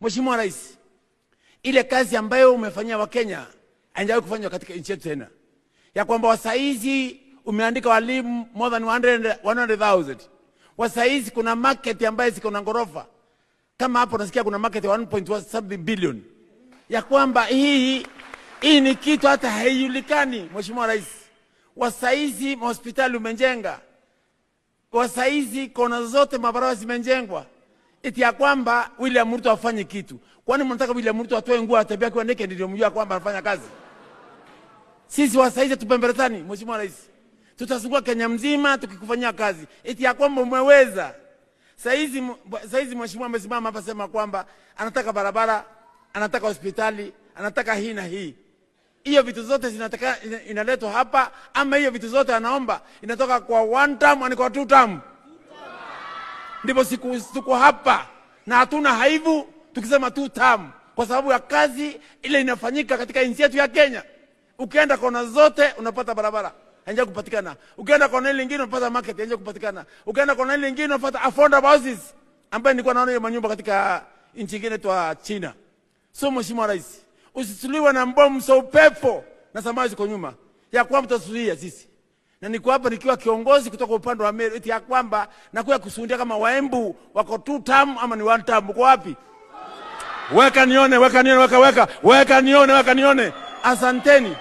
Mheshimiwa Rais, ile kazi ambayo umefanyia Wakenya haijawahi kufanywa katika nchi yetu tena, ya kwamba wasaizi umeandika walimu more than 100,000. Wasaizi kuna market ambayo ziko na ngorofa kama hapo, nasikia kuna market ya 1.7 billion, ya kwamba hii ni kitu hata haijulikani. Mheshimiwa Rais, wasaizi hospitali umejenga, wasaizi kona zote mabarabara zimejengwa, eti ya kwamba William Ruto afanye kitu. Kwani mnataka William Ruto atoe nguo atembea kwa naked ndio mjua kwamba anafanya kazi? Sisi wasaizi tupemberetani. Mheshimiwa Rais, tutasungua Kenya mzima tukikufanyia kazi eti ya kwamba umeweza. Saizi mheshimiwa amesimama hapa sema kwamba anataka barabara, anataka hospitali, anataka hii na hii. Hiyo vitu zote zinataka inaletwa hapa, ama hiyo vitu zote anaomba inatoka kwa one term ani kwa two term? Ndipo siku tuko hapa na hatuna haibu tukisema two term, kwa sababu ya kazi ile inafanyika katika nchi yetu ya Kenya. Ukienda kona zote unapata barabara, haija kupatikana. Ukienda kona ile nyingine unapata market, haija kupatikana. Ukienda kona ile nyingine unapata affordable houses, ambaye nilikuwa naona hiyo manyumba katika nchi nyingine tu China. So Mheshimiwa Rais, usisuliwe na mbomu za upepo na samaki ziko nyuma ya kwamba tutasulia sisi. Na niko hapa nikiwa kiongozi kutoka upande wa Meru, eti ya kwamba nakuya kusundia kama Waembu wako two term ama ni one term. Uko wapi? Weka nione, weka nione. Asanteni.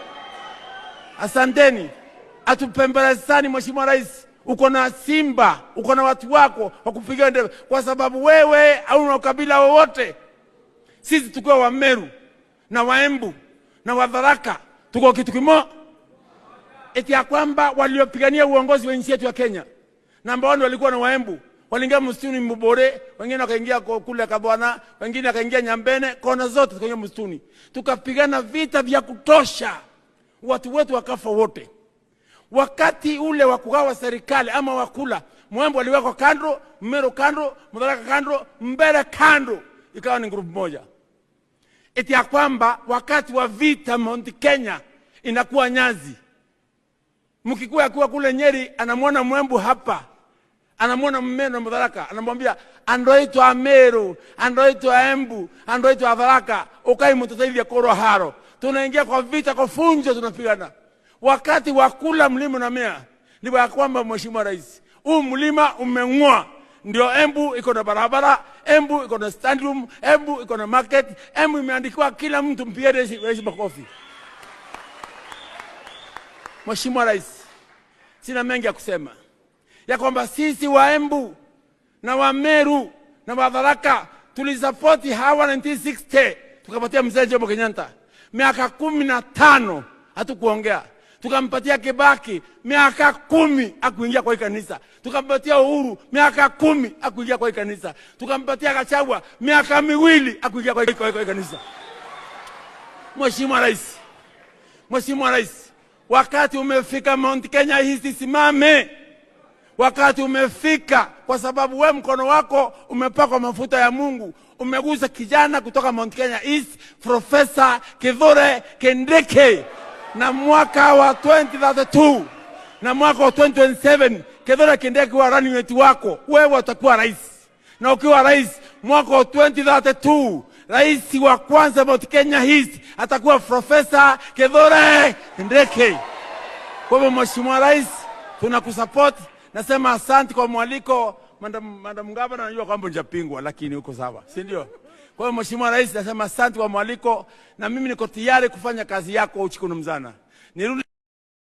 Asanteni. Atupembelezani Mheshimiwa Rais. Uko na Simba, uko na watu wako wakupigia ndebe, kwa sababu wewe hauna ukabila wowote. Sisi tukiwa wa Meru na Waembu na Wadharaka tuko kitu kimoja, eti ya kwamba waliopigania uongozi wa nchi yetu ya Kenya namba 1 walikuwa na Waembu, waliingia msituni Mbore, wengine wakaingia kule Kabwana, wengine wakaingia Nyambene, kona zote tukaingia msituni, tukapigana vita vya kutosha, watu wetu wakafa wote. Wakati ule wa kugawa serikali ama wakula, Mwembu aliwekwa kando, Meru kando, Mudharaka kando, Mbere kando, ikawa ni group moja. Eti ya kwamba wakati wa vita Mount Kenya inakuwa Nyazi. Mkikuwa kuwa kule Nyeri anamwona Mwembu hapa, anamwona Meru na Mudharaka, anamwambia andoitwa Meru, andoitwa Embu, andoitwa Mudharaka, ukai mtoto hivi ya koro haro. Tunaingia kwa vita, kwa funjo tunapigana. Wakati wakula mlima na mea, ndipo ya kwamba Mheshimiwa Rais, huu mlima umeng'oa. Ndio Embu iko na barabara, Embu iko na stand room, Embu iko na market, Embu imeandikwa kila mtu mpige rais makofi. Mheshimiwa Rais, sina mengi ya kusema, ya kwamba sisi wa Embu na wa Meru na Wadharaka tulisapoti hawa 1960, tukapatia mzee Jomo Kenyatta miaka 15 hatukuongea. Tukampatia Kibaki miaka 10 akuingia kwa kanisa. Tukampatia Uhuru miaka 10 akuingia kwa kanisa. Tukampatia Gachagua miaka 2 akuingia kwa kanisa. Mheshimiwa Rais, wakati umefika Mount Kenya hii simame. Wakati umefika, kwa sababu we mkono wako umepakwa mafuta ya Mungu. Umegusa kijana kutoka Mount Kenya East, Professor Kithure Kindiki. Na mwaka wa 2032 na mwaka wa 2027 Kithure Kindiki wa running mate wako, wewe utakuwa rais. Na ukiwa rais mwaka wa 2032, rais wa kwanza Mount Kenya East atakuwa Professor Kithure Kindiki. Kwa hivyo Mheshimiwa Rais, tunakusupport. Nasema asante kwa mwaliko. Madam Gavana, najua kwamba njapingwa lakini uko sawa, si ndio? Kwa hiyo Mheshimiwa Rais, nasema asante kwa mwaliko, na mimi niko tayari kufanya kazi yako usiku na mchana. Nirudi